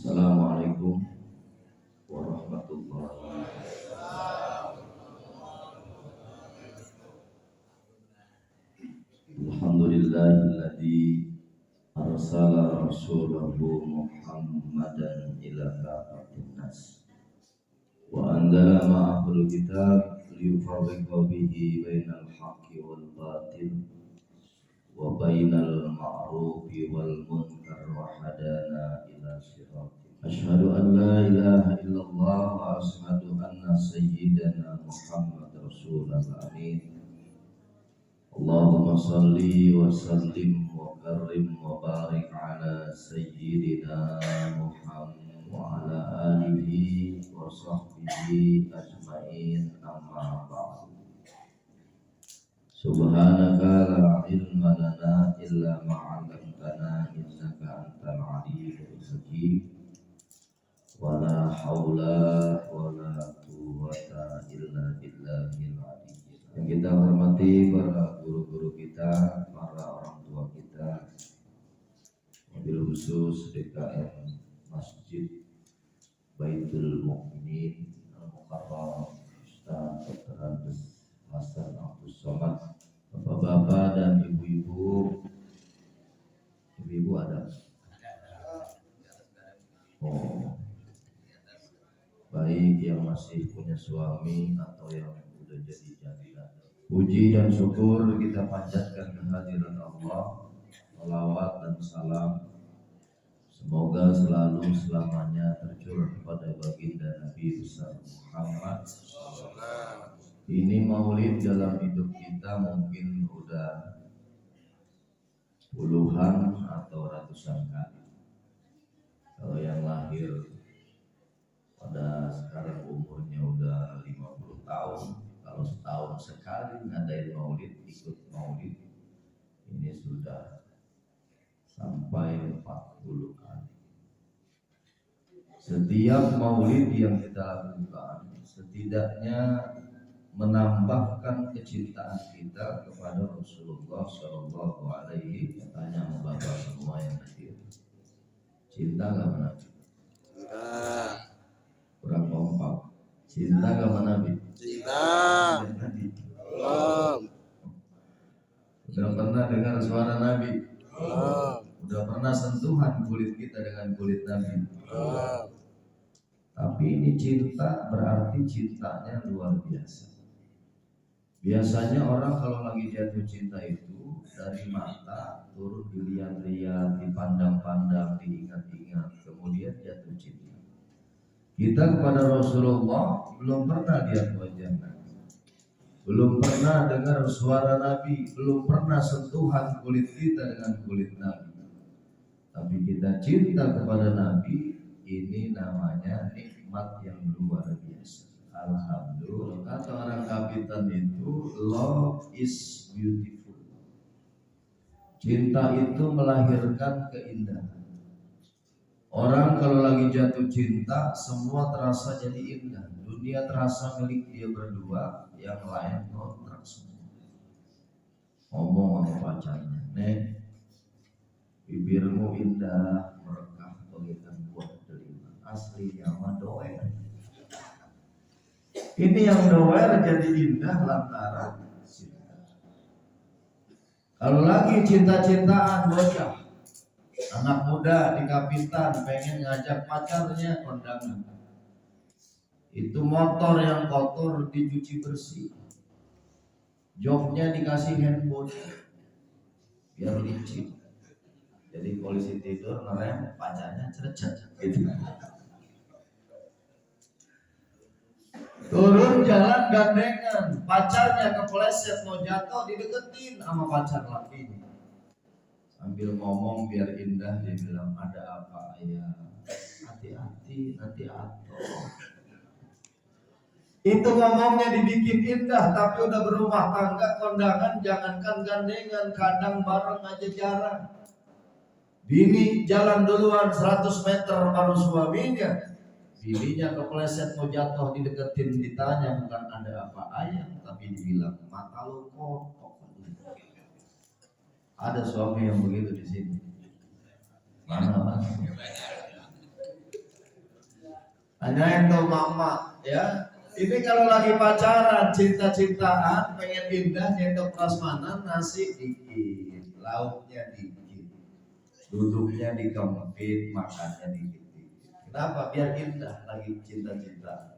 Assalamualaikum warahmatullahi wabarakatuh. Alhamdulillahilladzi arsala rasulahu Muhammadan ila kafatin nas wa anzala ma'ahul kitab liyufarriqa bihi bainal haqqi wal batil wa bainal ma'rufi wal munkar wa hadana ila siratin. Asyhadu an la ilaha illallah wa asyhadu anna sayyidana Muhammad rasulullah amin. Allahumma salli wa sallim wa karim wa barik ala sayyidina Muhammad wa ala alihi wa sahbihi ajma'in amma ba'du. Subhanaka la ilma lana illa ma 'allamtana innaka antal alimul hakim. Wala haula wala quwwata illa billahil aliyyil. Yang kita hormati para guru-guru kita, para orang tua kita, wabil khusus DKM Masjid Baitul Mukminin Al-Mukarram Ustaz Dr. Andes Hasan Abdus Somad. Bapak-bapak dan ibu-ibu, ibu-ibu ada? Oh, baik yang masih punya suami atau yang sudah jadi janda. Puji dan syukur kita panjatkan kehadiran Allah. Salawat dan salam semoga selalu selamanya tercurah pada baginda Nabi besar Muhammad. Ini maulid dalam hidup kita mungkin udah puluhan atau ratusan kali. Kalau yang lahir pada sekarang umurnya udah 50 tahun, kalau setahun sekali ngadain maulid, ikut maulid, ini sudah sampai 40 kali. Setiap maulid yang kita lakukan setidaknya menambahkan kecintaan kita kepada Rasulullah Shallallahu Alaihi Wasallam. Tanya sama bapak semua yang hadir, cinta gak sama Nabi? Kurang kompak. Cinta gak sama Nabi? Cinta. Udah pernah dengar suara Nabi? Belum. Udah pernah sentuhan kulit kita dengan kulit Nabi? Belum. Tapi ini cinta berarti cintanya luar biasa. Biasanya orang kalau lagi jatuh cinta itu dari mata turun dilihat-lihat, dipandang-pandang, diingat-ingat, kemudian jatuh cinta. Kita kepada Rasulullah belum pernah lihat wajah Nabi, belum pernah dengar suara Nabi, belum pernah sentuhan kulit kita dengan kulit Nabi. Tapi kita cinta kepada Nabi, ini namanya nikmat yang luar biasa. Alhamdulillah. Kata orang kapitan itu, love is beautiful. Cinta itu melahirkan keindahan. Orang kalau lagi jatuh cinta, semua terasa jadi indah. Dunia terasa milik dia berdua, yang lain kontrak semua. Ngomong sama pacarnya, "Nek, bibirmu indah, merekah bagaikan buah delima. Aslinya mah doer." Ini yang doer jadi indah lantaran cinta. Kalau lagi cinta-cintaan bocah, anak muda di kapitan pengen ngajak pacarnya kondangan, itu motor yang kotor dicuci bersih, joknya dikasih handphone biar licin. Jadi polisi tidur ngerem, pacarnya cercet gitu. Turun jalan gandengan, pacarnya kepleset mau jatuh, dideketin sama pacar lakinya. Ambil ngomong biar indah, dia bilang ada apa ayah? Hati-hati nanti atoh. Itu ngomongnya dibikin indah, tapi udah berumah tangga, kondangan, jangankan gandengan, kadang bareng aja jarang. Bini jalan duluan 100 meter baru suaminya. Bininya kepleset mau jatuh, dideketin, ditanya bukan ada apa ayah, tapi dibilang mata lu kotor. Ada suami yang begitu di sini. Mana? Hanya itu mama ya. Ini kalau lagi pacaran, cinta-cintaan, pengen indah, nyentuh prasmanan, nasi dikit, lauknya dikit, duduknya dikempit, makannya dikit. Kenapa? Biar indah, lagi cinta-cinta.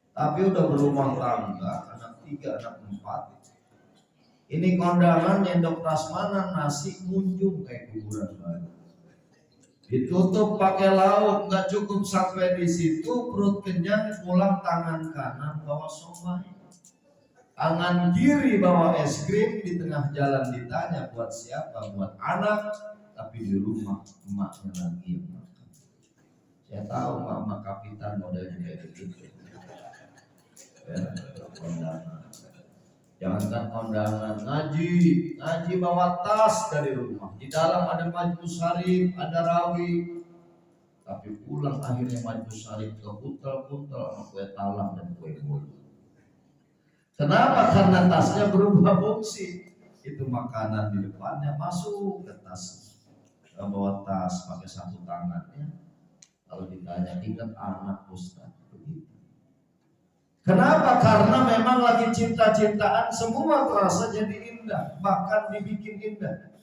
Tapi udah berumah tangga, anak 3, anak 4. Ini kondangan, nyendok prasmanan, nasi kunjung kayak kuburan baru. Ditutup pakai lauk, nggak cukup sampai di situ, perut kenyang, pulang tangan kanan bawa somai, tangan kiri bawa es krim, di tengah jalan ditanya buat siapa, buat anak, tapi di rumah emaknya lagi yang makan. Saya tahu mama kapitan modelnya kayak begitu. Ya, kondangan. Jangankan kondangan, ngaji bawa tas dari rumah. Di dalam ada majlis syarif, ada rawi. Tapi pulang akhirnya majlis syarif ke puntel-puntel sama kue talam dan kue bolu. Kenapa? Karena tasnya berubah fungsi. Itu makanan di depannya masuk ke tas. Bawa tas pakai satu tangan ya. Kalau ditanya ingat anak Ustaz begitu. Kenapa? Karena memang lagi cinta-cintaan, semua terasa jadi indah, bahkan dibikin indah.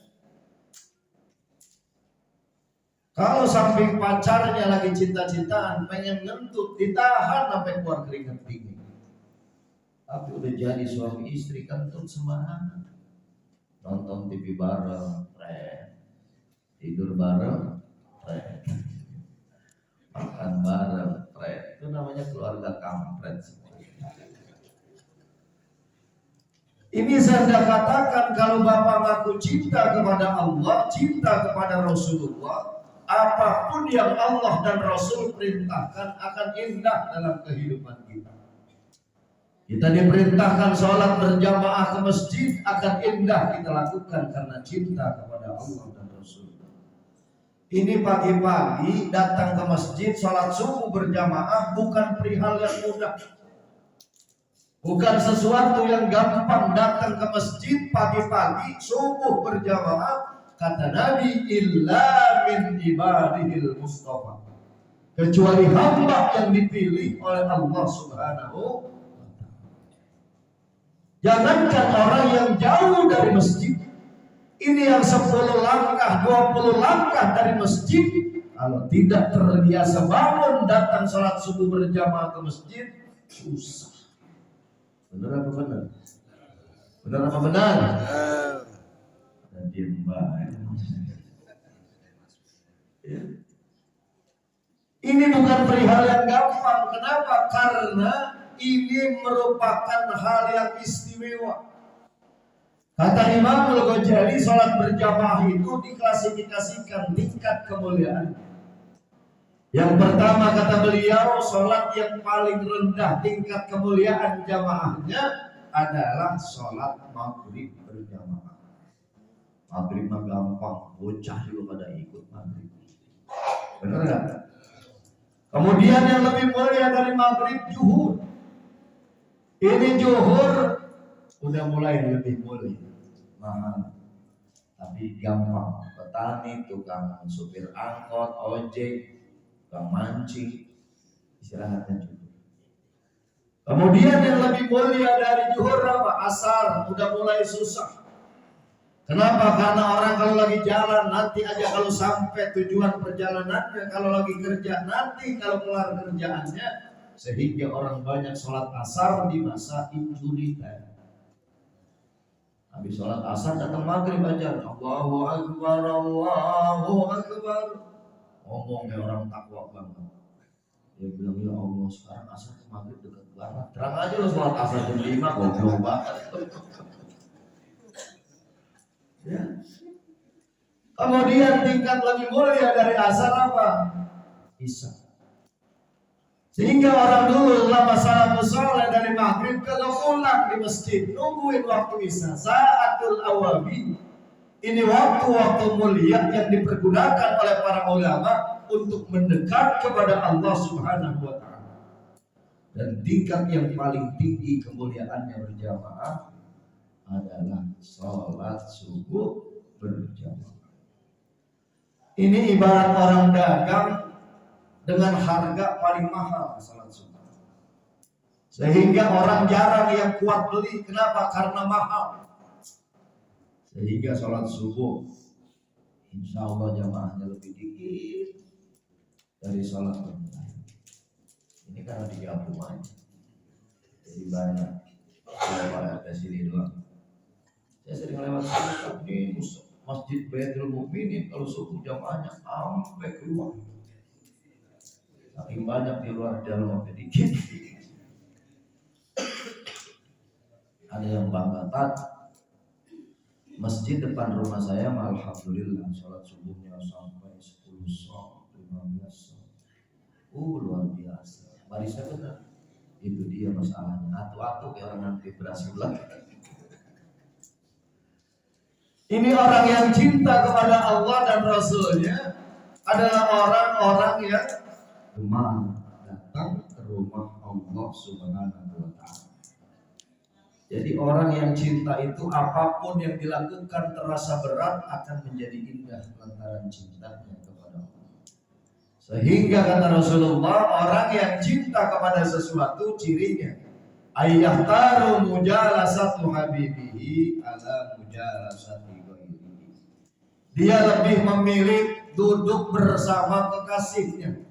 Kalau samping pacarnya lagi cinta-cintaan, pengen ngentut, ditahan sampai keluar keringat dingin. Tapi udah jadi suami istri kentut sembarangan. Nonton TV bareng, tidur bareng, makan bareng, itu namanya keluarga kampret. Ini saya katakan, kalau Bapak ngaku cinta kepada Allah, cinta kepada Rasulullah, apapun yang Allah dan Rasul perintahkan akan indah dalam kehidupan kita. Kita diperintahkan sholat berjamaah ke masjid, akan indah kita lakukan karena cinta kepada Allah dan Rasul. Ini pagi-pagi datang ke masjid sholat subuh berjamaah bukan perihal yang mudah. Bukan sesuatu yang gampang datang ke masjid pagi-pagi subuh berjamaah, kata Nabi, illa min ibadihil mustafa, kecuali hamba yang dipilih oleh Allah Subhanahu wa ta'ala. Jangankan orang yang jauh dari masjid, ini yang 10 langkah, 20 langkah dari masjid, kalau tidak terbiasa bangun datang sholat subuh berjamaah ke masjid, susah. Benar apa benar? Benar apa benar? Dan diem baik. Ya. Ini bukan perihal yang gampang. Kenapa? Karena ini merupakan hal yang istimewa. Kata Imam Al-Ghazali, sholat berjamaah itu diklasifikasikan tingkat kemuliaan. Yang pertama kata beliau, sholat yang paling rendah tingkat kemuliaan jamaahnya adalah sholat maghrib berjamaah. Maghrib mah gampang, bocah juga pada ikut maghrib. Benar nggak? Kemudian yang lebih mulia dari maghrib, zuhur. Ini zuhur udah mulai lebih mulia, mahal, tapi gampang. Petani, tukang supir angkot, ojek, mancing, istirahatnya cukup. Kemudian yang lebih mulia dari zuhur apa? Asar, udah mulai susah. Kenapa? Karena orang kalau lagi jalan, nanti aja kalau sampai tujuan perjalanannya, kalau lagi kerja, nanti kalau kelar kerjaannya, sehingga orang banyak sholat asar di masa injury time. Habis sholat asar datang maghrib aja, Allahu Akbar, Allahu Akbar. Ngomongnya orang takwa banget. Dia bilang, ya Allah, sekarang asar ke maghrib dekat banget. Terang aja lo sholat asar jam 5, goblok banget. Ya. Kemudian tingkat lebih mulia dari asar apa? Isya. Sehingga orang dulu lama salafus saleh dari maghrib kalau pulang di masjid nungguin waktu isya. Saatul awabi. Ini waktu-waktu mulia yang dipergunakan oleh para ulama untuk mendekat kepada Allah Subhanahu wa taala. Dan tingkat yang paling tinggi kemuliaannya berjamaah adalah sholat subuh berjamaah. Ini ibarat orang dagang dengan harga paling mahal sholat subuh. Sehingga orang jarang yang kuat beli. Kenapa? Karena mahal. Sehingga sholat subuh insya Allah jamaahnya lebih dikit dari sholat berjamaah. Ini karena digabung aja. Jadi banyak. Kalau ada sini doang. Saya sering lewat sini. Ini Masjid Baitul Mukminin kalau subuh jamaahnya sampai keluar. Saking banyak di luar dalam sampai dikit. Ada yang bangga masjid depan rumah saya, alhamdulillah sholat subuhnya sampai 10 sholat, 15 sholat. Luar biasa. Barisnya benar. Itu dia masalahnya. Atu-atu kayak orang nanti berhasil lagi. Ini orang yang cinta kepada Allah dan Rasulnya adalah orang-orang yang gemar datang ke rumah Allah Subhanahu wa taala. Jadi orang yang cinta itu apapun yang dilakukan terasa berat akan menjadi indah lantaran cintanya kepada Allah. Sehingga kata Rasulullah, orang yang cinta kepada sesuatu cirinya ayyahtaru mujalasatu habibihi ala mujalasati ghairihi. Dia lebih memilih duduk bersama kekasihnya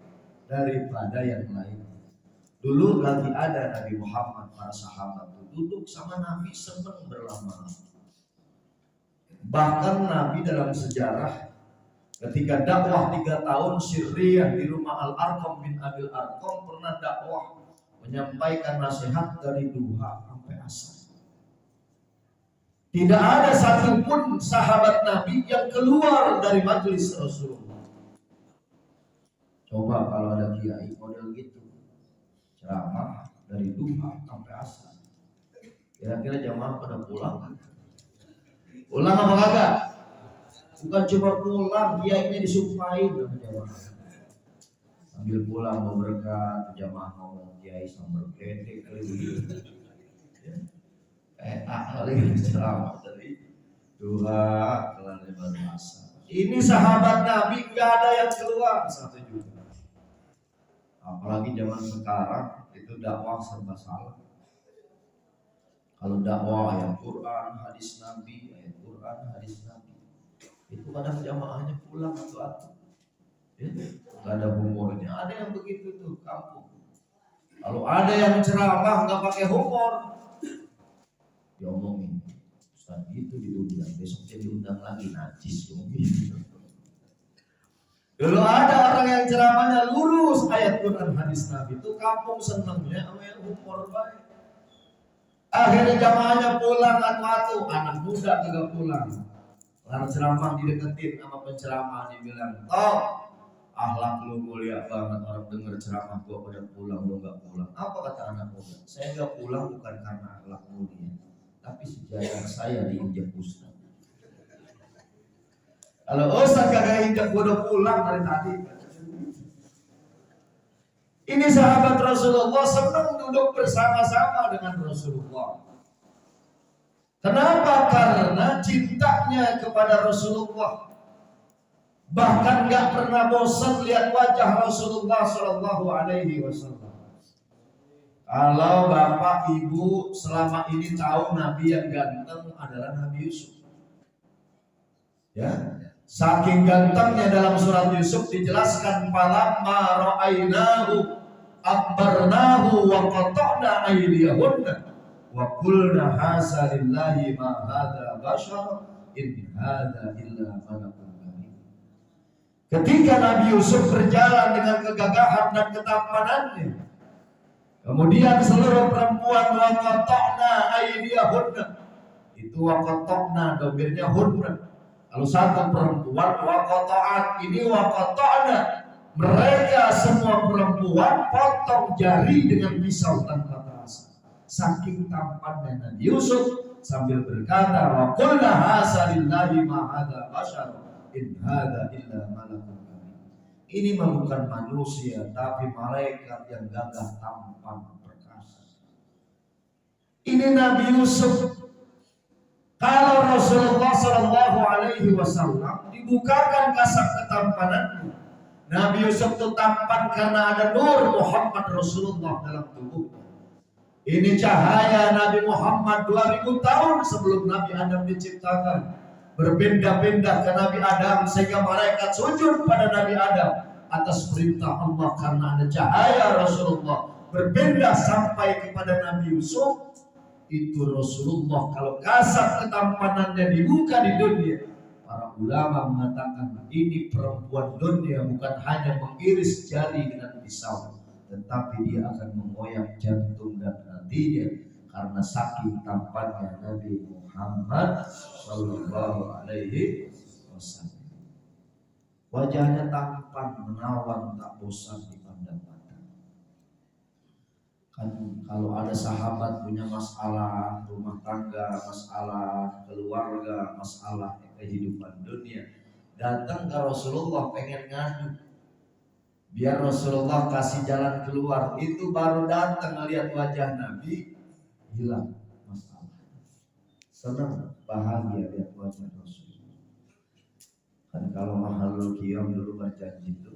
daripada yang lain. Dulu lagi ada Nabi Muhammad, para sahabat duduk sama Nabi senang berlama-lama. Bahkan Nabi dalam sejarah ketika dakwah 3 tahun sirriyah di rumah Al-Arqam bin Abil Arqam pernah dakwah menyampaikan nasihat dari duha sampai asar. Tidak ada satupun sahabat Nabi yang keluar dari majelis Rasulullah. Coba kalau ada kiai model gitu, ceramah dari duha sampai asar. Kira-kira jamaah pada pulang? Pulang apa kagak? Bukan cuma pulang, kiainya disumpahin sama jamaah. Sambil pulang mau berkat, jamaah ngomong kiai sama berketek kali begitu. Lagi ceramah dari dua kelar baru asar. Ini sahabat Nabi nggak ada yang keluar 1 juta. Apalagi zaman sekarang itu dakwah serba salah. Kalau dakwah ayat Quran, hadis Nabi, ayat Quran, hadis Nabi, itu kadang jamaahnya pulang atau nggak ada humornya. Ada yang begitu tuh kampung. Kalau ada yang ceramah nggak pakai humor, diomongin, Ustaz itu diundang, besoknya diundang lagi najis gitu. Dulu ada orang yang ceramahnya lurus ayat Quran, hadis Nabi, itu kampung senengnya sama yang humor baik. Akhirnya jamaahnya pulang atu-atu, anak muda juga pulang. Lalu ceramah dideketin sama penceramah, dibilang, "Toh, akhlak lu mulia banget, orang dengar ceramah gua pada pulang, lu nggak pulang." Apa kata anak muda? "Saya nggak pulang bukan karena akhlak mulia, tapi sejarah saya diinjak ustaz." Kalau ustaz kagak injak, gua udah pulang dari tadi. Ini sahabat Rasulullah senang duduk bersama-sama dengan Rasulullah. Kenapa? Karena cintanya kepada Rasulullah. Bahkan gak pernah bosan lihat wajah Rasulullah Shallallahu Alaihi Wasallam. Kalau bapak ibu selama ini tahu Nabi yang ganteng adalah Nabi Yusuf. Ya, saking gantengnya dalam surat Yusuf dijelaskan falamma ra'ainahu akbarnahu wa qata'na aydiyahunna wa qulna hasa lillahi ma hadza bashar in hadza illa malakun karim. Ketika Nabi Yusuf berjalan dengan kegagahan dan ketampanannya, kemudian seluruh perempuan wa qata'na aydiyahunna, itu wa qata'na domirnya hunna, Kalau satu perempuan waqata'at, ini waqata'na, mereka semua perempuan potong jari dengan pisau tanpa terasa. Saking tampannya Nabi Yusuf sambil berkata, wa qulna hasa lillahi ma hadza bashar in hadza illa malakun karim. Ini bukan manusia tapi malaikat yang gagah tampan perkasa. Ini Nabi Yusuf. Kalau Rasulullah Shallallahu Alaihi Wasallam dibukakan kasar ketampanannya, Nabi Yusuf itu tampan karena ada nur Muhammad Rasulullah dalam tubuhnya. Ini cahaya Nabi Muhammad 2000 tahun sebelum Nabi Adam diciptakan, berpindah-pindah ke Nabi Adam sehingga malaikat sujud pada Nabi Adam atas perintah Allah karena ada cahaya Rasulullah, berpindah sampai kepada Nabi Yusuf. Itu Rasulullah kalau kasar ketampanannya dibuka di dunia, para ulama mengatakan ini perempuan dunia bukan hanya mengiris jari dengan pisau, tetapi dia akan mengoyak jantung dan hatinya karena saking tampannya Nabi Muhammad Sallallahu Alaihi Wasallam. Wajahnya tampan, menawan, tak bosan dipandang mata. Kan kalau ada sahabat punya masalah rumah tangga, masalah keluarga, masalah kehidupan dunia, datang ke Rasulullah pengen ngadu, biar Rasulullah kasih jalan keluar. Itu baru datang melihat wajah Nabi, hilang masalah, senang, bahagia lihat wajah Rasulullah. Kan kalau Mahalul Qiyam dulu berjanji itu,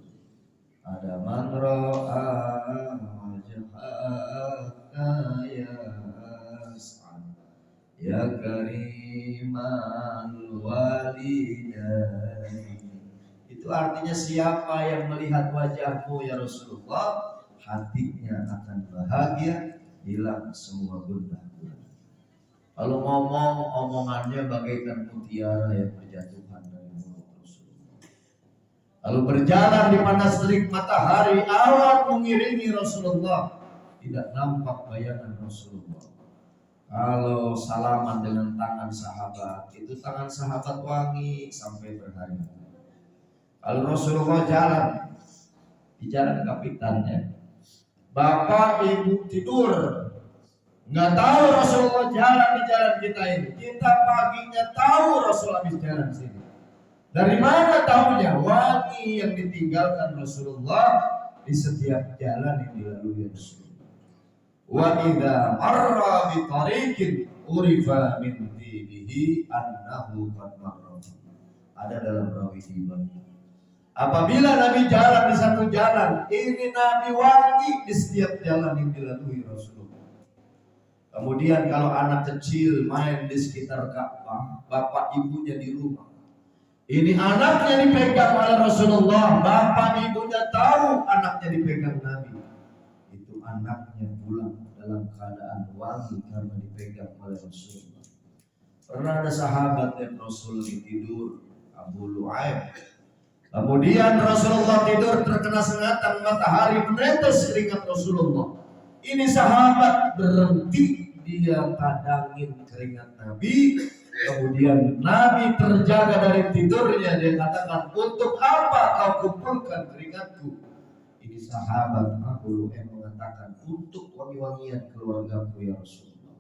ada man ra'a wajhaka ya as'ad ya kariman walidain. Itu artinya siapa yang melihat wajahmu ya Rasulullah, hatinya akan bahagia, hilang semua gundah gulana. Kalau ngomong, omongannya bagaikan mutiara yang berjatuhan dari mulut Rasulullah. Lalu berjalan di panas terik matahari, awan mengiringi Rasulullah, tidak nampak bayangan Rasulullah. Kalau salaman dengan tangan sahabat, itu tangan sahabat wangi sampai berhari-hari. Kalau Rasulullah jalan di jalan kapitannya, bapak ibu tidur, nggak tahu Rasulullah jalan di jalan kita ini. Kita paginya tahu Rasulullah habis jalan sini. Dari mana tahunya? Wangi yang ditinggalkan Rasulullah di setiap jalan yang dilalui Rasulullah. Wa idza marra bi tariqin urifa min tibihi annahu qad marra. Ada dalam rawi Ibnu. Apabila Nabi jalan di satu jalan, ini Nabi wangi di setiap jalan yang dilalui Rasulullah. Kemudian kalau anak kecil main di sekitar Ka'bah, bapak ibunya di rumah, ini anaknya dipegang oleh Rasulullah, bapak ibunya tahu anaknya dipegang Nabi. Itu anaknya pulang dalam keadaan wangi karena dipegang oleh Rasulullah. Pernah ada sahabat yang Rasul tidur, Abu Lu'aib. Kemudian Rasulullah tidur terkena sengatan matahari menetes keringat Rasulullah. Ini sahabat berhenti, dia tadangin keringat Nabi. Kemudian Nabi terjaga dari tidurnya, dia katakan, untuk apa kau kumpulkan keringatku? Ini sahabat Abu Lu'aib mengatakan, untuk wangi-wangian keluargaku ya Rasulullah.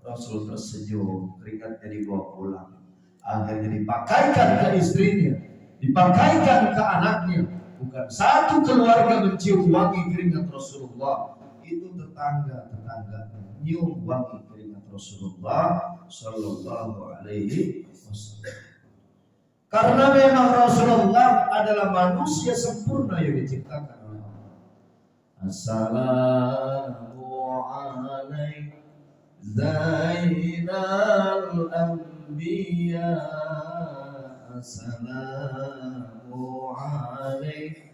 Rasul tersenyum, keringatnya dibawa pulang. Akhirnya dipakaikan ke istrinya, dipakaikan ke anaknya. Bukan satu keluarga mencium wangi keringat Rasulullah, itu tetangga-tetangganya nyium wangi keringat Rasulullah Sallallahu Alaihi Wasallam. Karena memang Rasulullah adalah manusia sempurna yang diciptakan oleh Allah. Assalamu alaikum Zainal Anbiya, Assalamu alaikum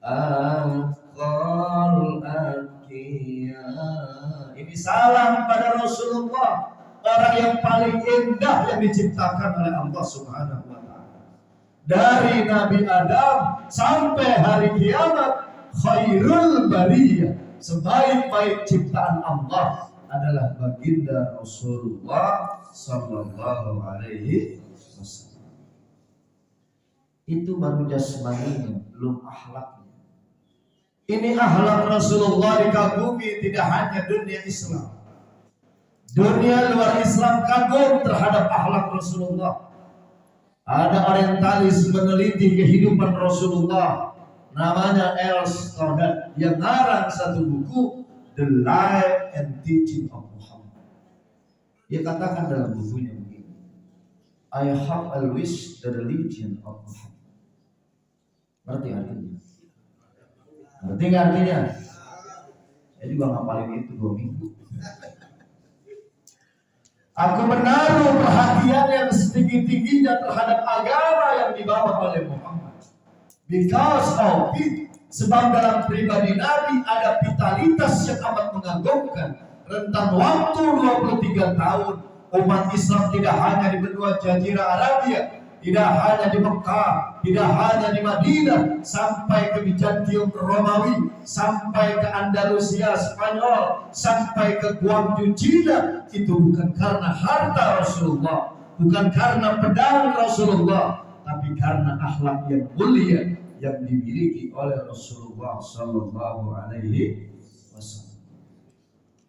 Al-Qal Al-Qiyya. Ini salam pada Rasulullah, orang yang paling indah yang diciptakan oleh Allah Subhanahu wa ta'ala. Dari Nabi Adam sampai hari kiamat, khairul bariyah, sebaik-baik ciptaan Allah adalah baginda Rasulullah Sallallahu Alaihi Wasallam. Itu baru jasmaninya, belum akhlaknya. Ini akhlak Rasulullah dikagumi tidak hanya dunia Islam. Dunia luar Islam kagum terhadap akhlak Rasulullah. Ada orientalis meneliti kehidupan Rasulullah, namanya Els Stoddard, yang ngarang satu buku The Life and Teaching of Muhammad. Dia katakan dalam bukunya begini, I have always the religion of Muhammad. Ngerti artinya? Ngerti nggak artinya? Saya juga ngapalin itu 2 minggu. Aku menaruh perhatian yang setinggi-tingginya terhadap agama yang dibawa oleh Muhammad. Because of it, sebab dalam pribadi Nabi ada vitalitas yang amat mengagumkan. Rentang waktu 23 tahun, umat Islam tidak hanya di benua Jazirah Arabia, tidak hanya di Mekah, tidak hanya di Madinah, sampai ke Bizantium Romawi, sampai ke Andalusia Spanyol, sampai ke Guangzhou Cina. Itu bukan karena harta Rasulullah, bukan karena pedang Rasulullah, tapi karena akhlak yang mulia yang dimiliki oleh Rasulullah Sallallahu Alaihi Wasallam.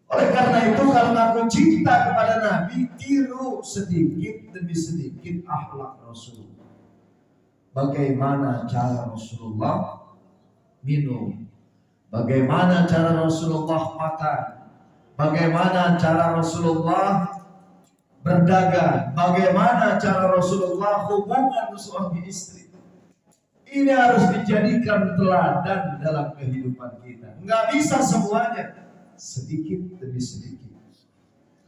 Oleh karena itu, kalau aku cinta kepada Nabi, tiru sedikit demi sedikit akhlak Rasulullah. Bagaimana cara Rasulullah minum, bagaimana cara Rasulullah makan, bagaimana cara Rasulullah berdagang, bagaimana cara Rasulullah hubungan suami istri. Ini harus dijadikan teladan dalam kehidupan kita. Nggak bisa semuanya, sedikit demi sedikit.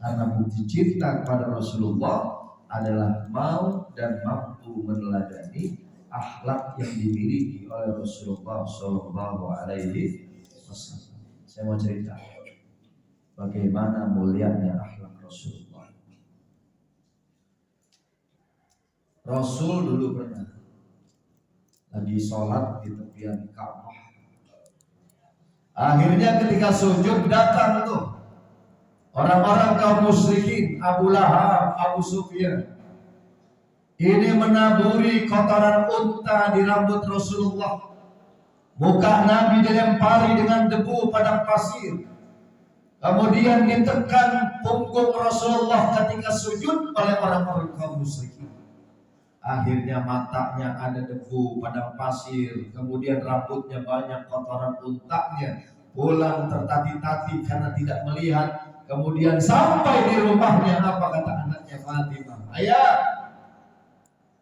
Karena bukti cinta kepada Rasulullah adalah mau dan mampu meneladani akhlak yang dimiliki oleh Rasulullah Sallallahu Alaihi Wasallam. Saya mau cerita bagaimana mulianya akhlak Rasulullah. Rasul dulu pernah lagi sholat di tepian Ka'bah. Akhirnya ketika sujud datang tuh orang-orang kaum musyrikin, Abu Lahab, Abu Sufyan. Ini menaburi kotoran unta di rambut Rasulullah. Muka Nabi dilempari dengan debu padang pasir. Kemudian ditekan punggung Rasulullah ketika sujud oleh orang-orang kaum musyrikin. Akhirnya matanya ada debu padang pasir, kemudian rambutnya banyak kotoran untanya, pulang tertati-tati karena tidak melihat. Kemudian sampai di rumahnya, apa kata anaknya Fatimah? Ayah,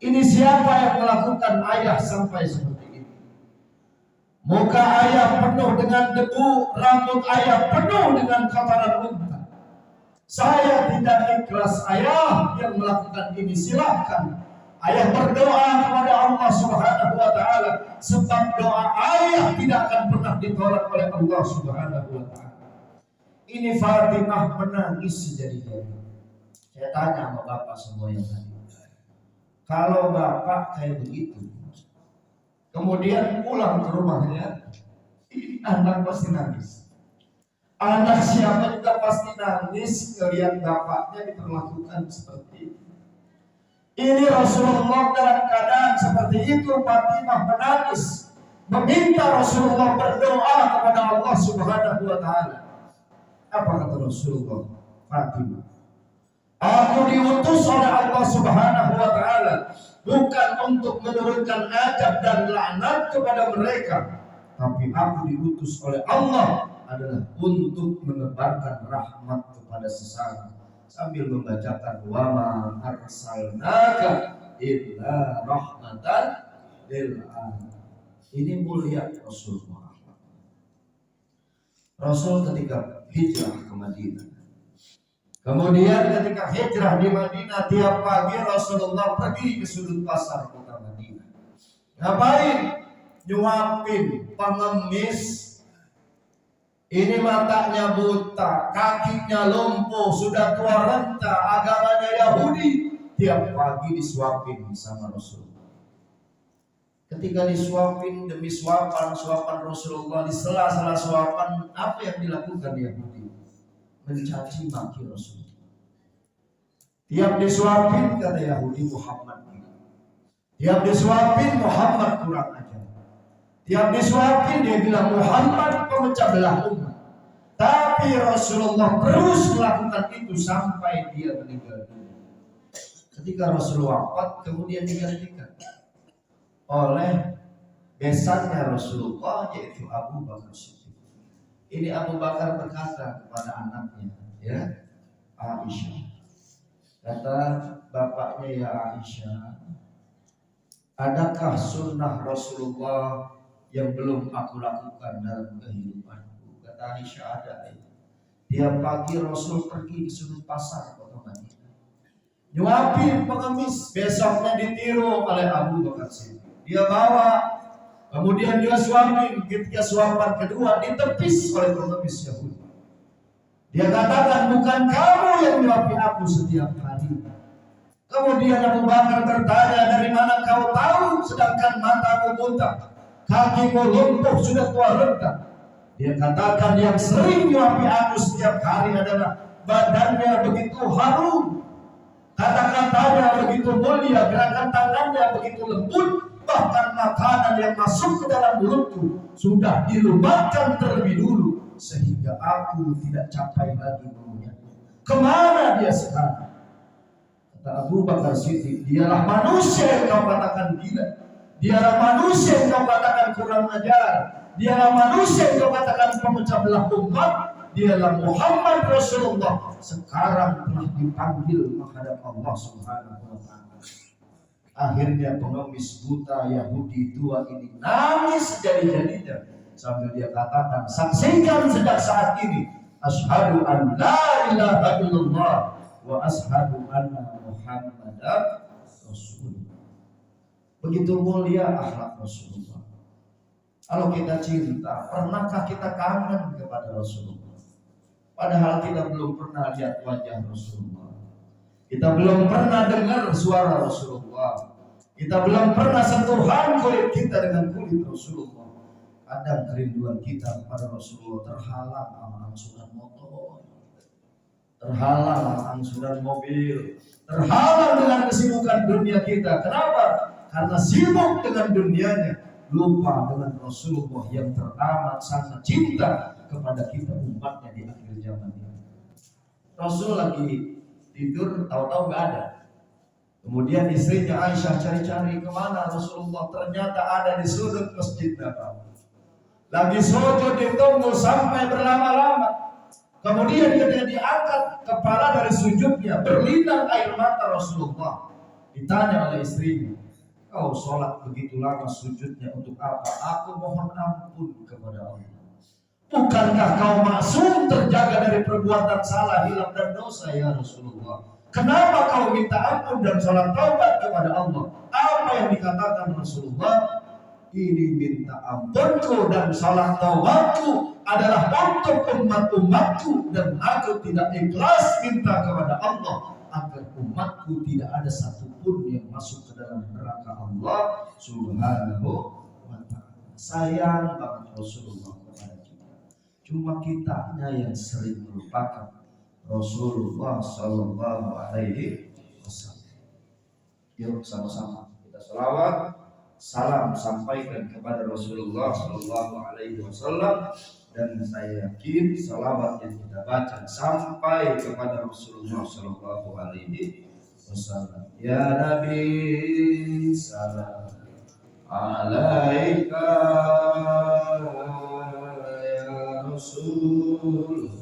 ini siapa yang melakukan ayah sampai seperti ini? Muka ayah penuh dengan debu, rambut ayah penuh dengan kotoran unta. Saya tidak ikhlas ayah yang melakukan ini, silahkan. Ayah berdoa kepada Allah Subhanahu wa Ta'ala, sebab doa ayah tidak akan pernah ditolak oleh Allah Subhanahu wa Ta'ala. Ini Fatimah menangis sejadi-jadi. Saya tanya sama bapak semua yang tadi, kalau bapak kayak begitu, kemudian pulang ke rumahnya, anak pasti nangis. Anak siapa juga pasti nangis melihat bapaknya diperlakukan seperti itu. Ini Rasulullah dalam keadaan seperti itu, Fatimah menangis, meminta Rasulullah berdoa kepada Allah Subhanahu wa Ta'ala. Apa kata Rasulullah? Fatimah, aku diutus oleh Allah Subhanahu wa Ta'ala bukan untuk menurunkan azab dan laknat kepada mereka, tapi aku diutus oleh Allah adalah untuk menebarkan rahmat kepada sesama. Sambil membacakan wa ma arsalnaka illa rahmatan lil alamin. Ini mulia Rasulullah. Rasul ketika hijrah ke Madinah, kemudian ketika hijrah di Madinah, tiap pagi Rasulullah pergi ke sudut pasar kota Madinah. Ngapain? Nyuapin pengemis. Ini matanya buta, kakinya lumpuh, sudah tua renta, agamanya Yahudi. Tiap pagi disuapin sama Rasulullah. Ketika disuapin demi suapan Rasulullah, di sela-sela suapan, apa yang dilakukan Yahudi? Mencaci maki Rasulullah. Tiap disuapin kata Yahudi, Muhammad. Tiap disuapin Muhammad kurang ajar. Tiap disuapin dia bilang Muhammad pemecah belah umat. Tapi Rasulullah terus melakukan itu sampai dia meninggal dunia. Ketika Rasulullah wafat, kemudian digantikan oleh besannya Rasulullah, yaitu Abu Bakar Siddiq. Ini Abu Bakar berkata kepada anaknya, ya, Aisyah. Kata bapaknya, ya Aisyah, adakah sunnah Rasulullah yang belum aku lakukan dalam kehidupanku? Kata Aisyah, ada. Tiap pagi Rasul pergi ke sudut pasar kota Madinah, nyuapin pengemis, besoknya ditiru oleh Abu Bakar Siddiq. Dia bawa, kemudian dia suapin. Ketika suapan kedua ditepis oleh pengemis Yahudi. Dia katakan, bukan kamu yang nyuapin aku setiap hari. Kemudian Abu Bakar bertanya, dari mana kau tahu sedangkan matamu buta, kakimu lumpuh, sudah tua renta? Dia katakan, yang sering nyuapi aku setiap hari adalah badannya begitu harum, kata-katanya begitu mulia, gerakan tangannya begitu lembut, bahkan makanan yang masuk ke dalam mulutku sudah dilumatkan terlebih dulu sehingga aku tidak capai lagi mengunyahnya. Kemana dia sekarang? Kata Abu Bakar Siddiq, dialah manusia yang kau katakan gila, dialah manusia yang kau katakan kurang ajar, dialah manusia yang kau katakan pemecah belah umat, dialah Muhammad Rasulullah sekarang telah dipanggil menghadap Allah Subhanahu wa ta'ala. Akhirnya pengemis buta Yahudi tua ini nangis jadi-jadinya sambil dia katakan, saksikan sejak saat ini, asyhadu an la ilaha illallah wa asyhadu anna Muhammadan Rasulullah. Begitu mulia akhlak Rasulullah. Kalau kita cinta, pernahkah kita kangen kepada Rasulullah? Padahal kita belum pernah lihat wajah Rasulullah. Kita belum pernah dengar suara Rasulullah. Kita belum pernah sentuhan kulit kita dengan kulit Rasulullah. Kadang kerinduan kita kepada Rasulullah terhalang sama angsuran motor, terhalang sama angsuran mobil, terhalang dengan kesibukan dunia kita. Kenapa? Karena sibuk dengan dunianya, lupa dengan Rasulullah yang teramat sangat cinta kepada kita umatnya di akhir zaman ini. Rasul lagi tidur, tahu-tahu nggak ada. Kemudian istrinya Aisyah cari-cari kemana Rasulullah, ternyata ada di sudut Masjid Nabawi. Lagi sujud ditunggu sampai berlama-lama. Kemudian ketika diangkat kepala dari sujudnya, berlinang air mata Rasulullah. Ditanya oleh istrinya, kau sholat begitu lama sujudnya untuk apa? Aku mohon ampun kepada Allah. Bukankah kau maksum terjaga dari perbuatan salah, hilang dan dosa ya Rasulullah? Kenapa kau minta ampun dan sholat taubat kepada Allah? Apa yang dikatakan Rasulullah? Ini minta ampunku dan sholat taubatku adalah untuk umat-umatku, dan aku tidak ikhlas minta kepada Allah agar umatku tidak ada satupun yang masuk ke dalam neraka Allah Subhanahu wa ta'ala. Sayang banget Rasulullah kepada kita. Cuma kitanya yang sering melupakan Rasulullah Sallallahu Alaihi Wasallam. Yuk sama-sama kita salawat, salam sampaikan kepada Rasulullah Sallallahu Alaihi Wasallam, dan saya yakin salawat yang kita baca sampai kepada Rasulullah Sallallahu Alaihi Wasallam. Ya Nabi salam alaika, ya Rasul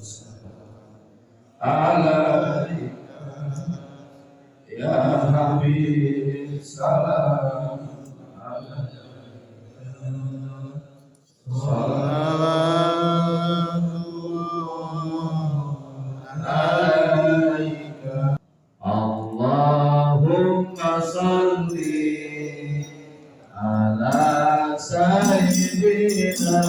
alaika, ya Habib salam alaika, alaika. Allahumma salli ala sayyidina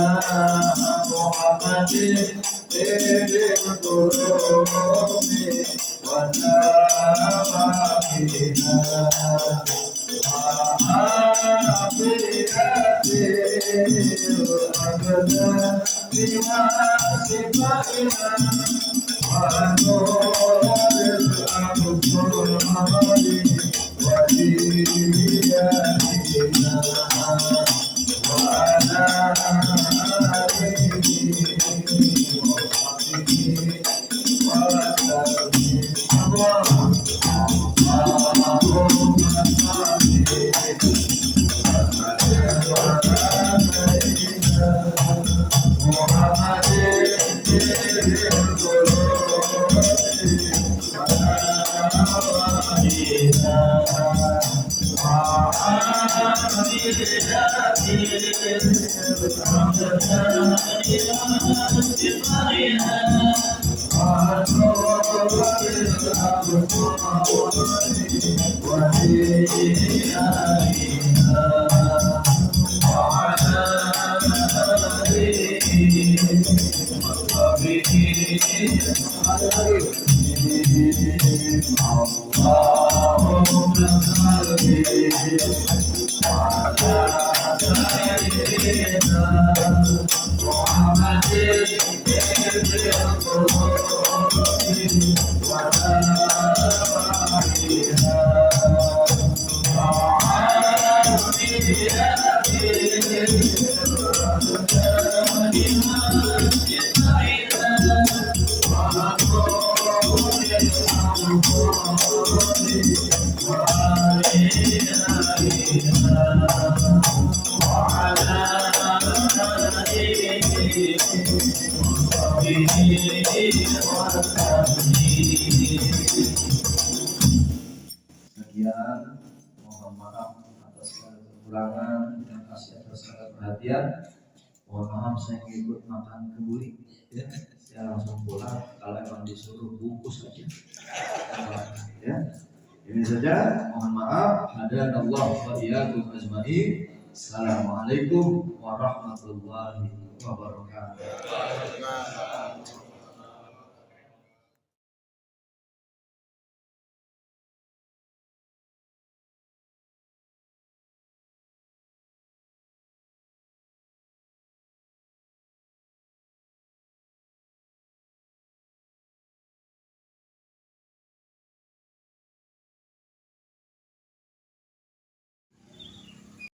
Muhammadin bil qulubi wa nafihina wa Sekian, mohon maaf atas segala kekurangan, terima kasih atas segala perhatian. Mohon maaf saya ikut makan kebuli, ya. Saya langsung pulang. Kalau emang disuruh bungkus aja. Ya, ini saja. Mohon maaf. Hadanallah wa iyyakum ajmain. Assalamualaikum warahmatullahi wabarakatuh.